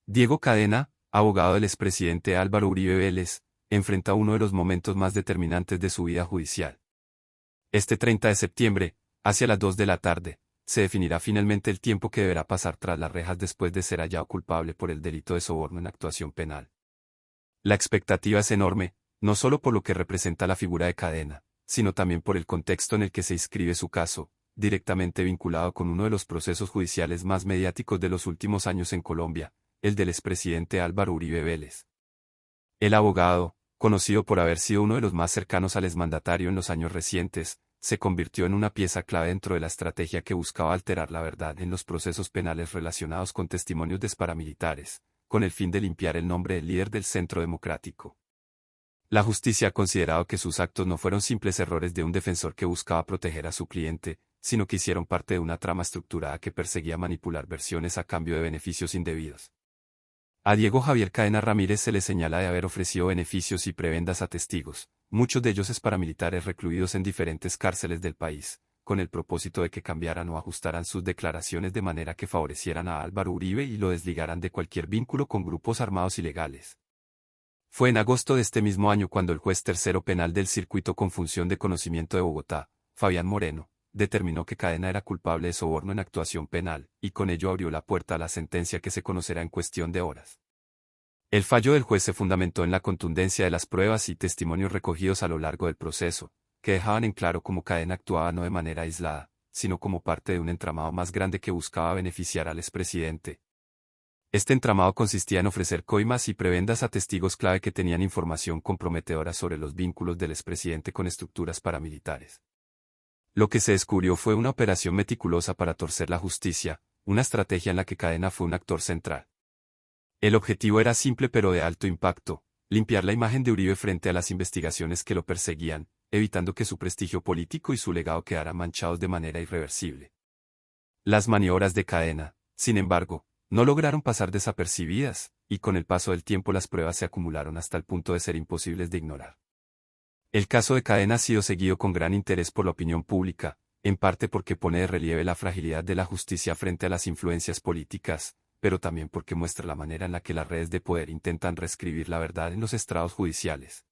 Diego Cadena, abogado del expresidente Álvaro Uribe Vélez, enfrenta uno de los momentos más determinantes de su vida judicial. Este 30 de septiembre, hacia las 2 de la tarde, se definirá finalmente el tiempo que deberá pasar tras las rejas después de ser hallado culpable por el delito de soborno en actuación penal. La expectativa es enorme, no solo por lo que representa la figura de Cadena, sino también por el contexto en el que se inscribe su caso, directamente vinculado con uno de los procesos judiciales más mediáticos de los últimos años en Colombia, el del expresidente Álvaro Uribe Vélez. El abogado, conocido por haber sido uno de los más cercanos al exmandatario en los años recientes, se convirtió en una pieza clave dentro de la estrategia que buscaba alterar la verdad en los procesos penales relacionados con testimonios de paramilitares, con el fin de limpiar el nombre del líder del Centro Democrático. La justicia ha considerado que sus actos no fueron simples errores de un defensor que buscaba proteger a su cliente, sino que hicieron parte de una trama estructurada que perseguía manipular versiones a cambio de beneficios indebidos. A Diego Javier Cadena Ramírez se le señala de haber ofrecido beneficios y prebendas a testigos, muchos de ellos paramilitares recluidos en diferentes cárceles del país, con el propósito de que cambiaran o ajustaran sus declaraciones de manera que favorecieran a Álvaro Uribe y lo desligaran de cualquier vínculo con grupos armados ilegales. Fue en agosto de este mismo año cuando el juez tercero penal del Circuito con Función de Conocimiento de Bogotá, Fabián Moreno, determinó que Cadena era culpable de soborno en actuación penal, y con ello abrió la puerta a la sentencia que se conocerá en cuestión de horas. El fallo del juez se fundamentó en la contundencia de las pruebas y testimonios recogidos a lo largo del proceso, que dejaban en claro cómo Cadena actuaba no de manera aislada, sino como parte de un entramado más grande que buscaba beneficiar al expresidente. Este entramado consistía en ofrecer coimas y prebendas a testigos clave que tenían información comprometedora sobre los vínculos del expresidente con estructuras paramilitares. Lo que se descubrió fue una operación meticulosa para torcer la justicia, una estrategia en la que Cadena fue un actor central. El objetivo era simple pero de alto impacto: limpiar la imagen de Uribe frente a las investigaciones que lo perseguían, evitando que su prestigio político y su legado quedaran manchados de manera irreversible. Las maniobras de Cadena, sin embargo, no lograron pasar desapercibidas, y con el paso del tiempo las pruebas se acumularon hasta el punto de ser imposibles de ignorar. El caso de Cadena ha sido seguido con gran interés por la opinión pública, en parte porque pone de relieve la fragilidad de la justicia frente a las influencias políticas, pero también porque muestra la manera en la que las redes de poder intentan reescribir la verdad en los estrados judiciales.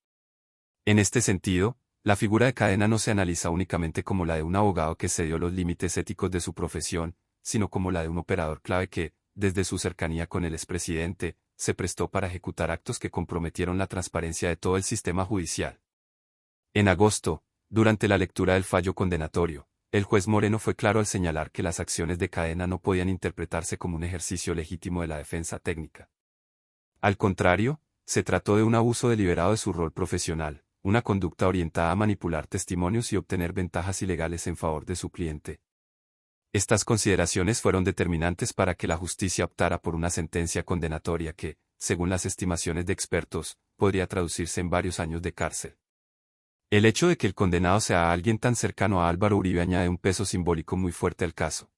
En este sentido, la figura de Cadena no se analiza únicamente como la de un abogado que cedió los límites éticos de su profesión, sino como la de un operador clave que, desde su cercanía con el expresidente, se prestó para ejecutar actos que comprometieron la transparencia de todo el sistema judicial. En agosto, durante la lectura del fallo condenatorio, el juez Moreno fue claro al señalar que las acciones de Cadena no podían interpretarse como un ejercicio legítimo de la defensa técnica. Al contrario, se trató de un abuso deliberado de su rol profesional, una conducta orientada a manipular testimonios y obtener ventajas ilegales en favor de su cliente. Estas consideraciones fueron determinantes para que la justicia optara por una sentencia condenatoria que, según las estimaciones de expertos, podría traducirse en varios años de cárcel. El hecho de que el condenado sea alguien tan cercano a Álvaro Uribe añade un peso simbólico muy fuerte al caso.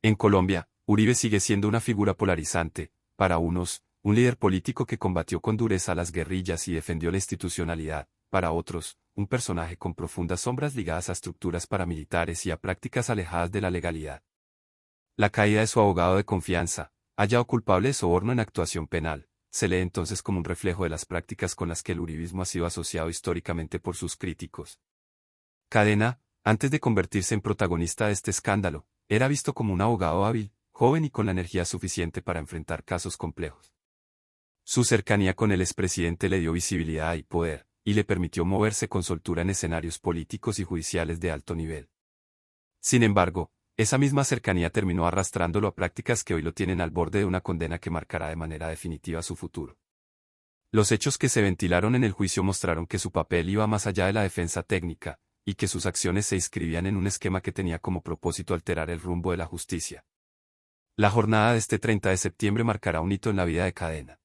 En Colombia, Uribe sigue siendo una figura polarizante, para unos, un líder político que combatió con dureza a las guerrillas y defendió la institucionalidad, para otros, un personaje con profundas sombras ligadas a estructuras paramilitares y a prácticas alejadas de la legalidad. La caída de su abogado de confianza, hallado culpable de soborno en actuación penal, se lee entonces como un reflejo de las prácticas con las que el uribismo ha sido asociado históricamente por sus críticos. Cadena, antes de convertirse en protagonista de este escándalo, era visto como un abogado hábil, joven y con la energía suficiente para enfrentar casos complejos. Su cercanía con el expresidente le dio visibilidad y poder, y le permitió moverse con soltura en escenarios políticos y judiciales de alto nivel. Sin embargo, esa misma cercanía terminó arrastrándolo a prácticas que hoy lo tienen al borde de una condena que marcará de manera definitiva su futuro. Los hechos que se ventilaron en el juicio mostraron que su papel iba más allá de la defensa técnica, y que sus acciones se inscribían en un esquema que tenía como propósito alterar el rumbo de la justicia. La jornada de este 30 de septiembre marcará un hito en la vida de Cadena.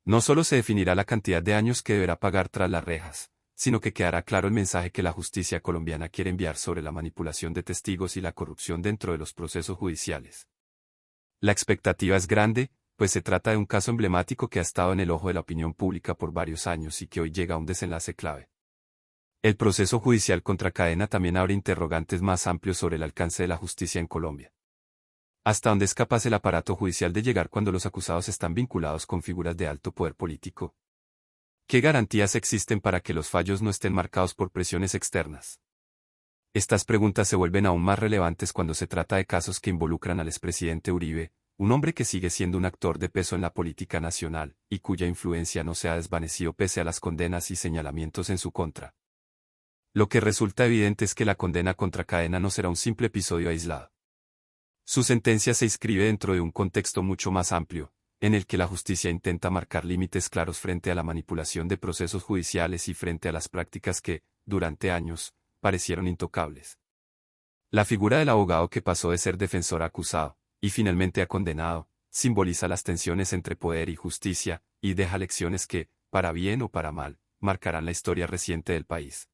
No solo se definirá la cantidad de años que deberá pagar tras las rejas, sino que quedará claro el mensaje que la justicia colombiana quiere enviar sobre la manipulación de testigos y la corrupción dentro de los procesos judiciales. La expectativa es grande, pues se trata de un caso emblemático que ha estado en el ojo de la opinión pública por varios años y que hoy llega a un desenlace clave. El proceso judicial contra Cadena también abre interrogantes más amplios sobre el alcance de la justicia en Colombia. ¿Hasta dónde es capaz el aparato judicial de llegar cuando los acusados están vinculados con figuras de alto poder político? ¿Qué garantías existen para que los fallos no estén marcados por presiones externas? Estas preguntas se vuelven aún más relevantes cuando se trata de casos que involucran al expresidente Uribe, un hombre que sigue siendo un actor de peso en la política nacional, y cuya influencia no se ha desvanecido pese a las condenas y señalamientos en su contra. Lo que resulta evidente es que la condena contra Cadena no será un simple episodio aislado. Su sentencia se inscribe dentro de un contexto mucho más amplio, en el que la justicia intenta marcar límites claros frente a la manipulación de procesos judiciales y frente a las prácticas que, durante años, parecieron intocables. La figura del abogado que pasó de ser defensor a acusado, y finalmente a condenado, simboliza las tensiones entre poder y justicia, y deja lecciones que, para bien o para mal, marcarán la historia reciente del país.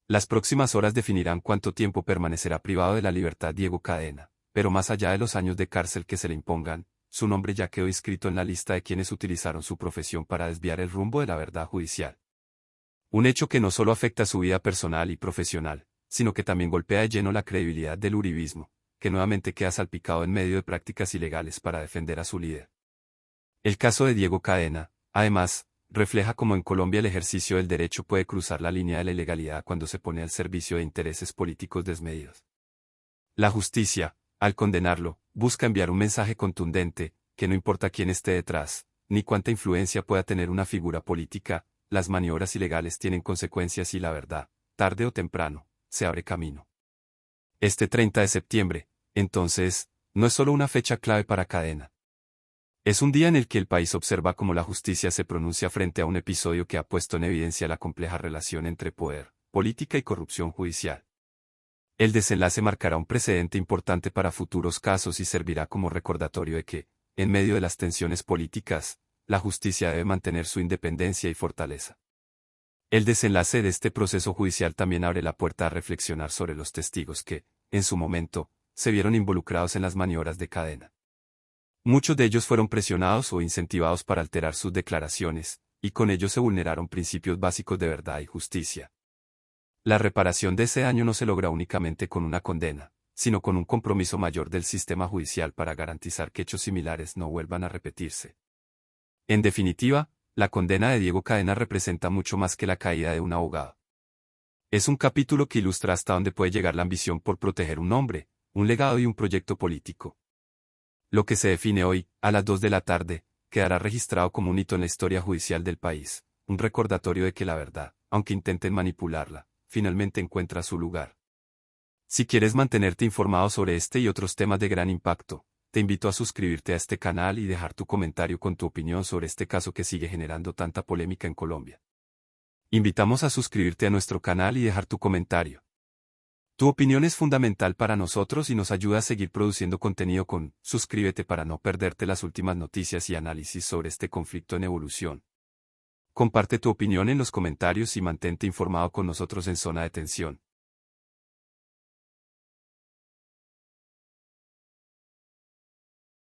Las próximas horas definirán cuánto tiempo permanecerá privado de la libertad Diego Cadena, pero más allá de los años de cárcel que se le impongan, su nombre ya quedó inscrito en la lista de quienes utilizaron su profesión para desviar el rumbo de la verdad judicial. Un hecho que no solo afecta su vida personal y profesional, sino que también golpea de lleno la credibilidad del uribismo, que nuevamente queda salpicado en medio de prácticas ilegales para defender a su líder. El caso de Diego Cadena, además, refleja cómo en Colombia el ejercicio del derecho puede cruzar la línea de la ilegalidad cuando se pone al servicio de intereses políticos desmedidos. La justicia, al condenarlo, busca enviar un mensaje contundente, que no importa quién esté detrás, ni cuánta influencia pueda tener una figura política, las maniobras ilegales tienen consecuencias y la verdad, tarde o temprano, se abre camino. Este 30 de septiembre, entonces, no es solo una fecha clave para Cadena. Es un día en el que el país observa cómo la justicia se pronuncia frente a un episodio que ha puesto en evidencia la compleja relación entre poder, política y corrupción judicial. El desenlace marcará un precedente importante para futuros casos y servirá como recordatorio de que, en medio de las tensiones políticas, la justicia debe mantener su independencia y fortaleza. El desenlace de este proceso judicial también abre la puerta a reflexionar sobre los testigos que, en su momento, se vieron involucrados en las maniobras de Cadena. Muchos de ellos fueron presionados o incentivados para alterar sus declaraciones, y con ello se vulneraron principios básicos de verdad y justicia. La reparación de ese daño no se logra únicamente con una condena, sino con un compromiso mayor del sistema judicial para garantizar que hechos similares no vuelvan a repetirse. En definitiva, la condena de Diego Cadena representa mucho más que la caída de un abogado. Es un capítulo que ilustra hasta dónde puede llegar la ambición por proteger un nombre, un legado y un proyecto político. Lo que se define hoy, a las 2 de la tarde, quedará registrado como un hito en la historia judicial del país, un recordatorio de que la verdad, aunque intenten manipularla, finalmente encuentra su lugar. Si quieres mantenerte informado sobre este y otros temas de gran impacto, te invito a suscribirte a este canal y dejar tu comentario con tu opinión sobre este caso que sigue generando tanta polémica en Colombia. Invitamos a suscribirte a nuestro canal y dejar tu comentario. Tu opinión es fundamental para nosotros y nos ayuda a seguir produciendo contenido con suscríbete para no perderte las últimas noticias y análisis sobre este conflicto en evolución. Comparte tu opinión en los comentarios y mantente informado con nosotros en Zona de Tensión.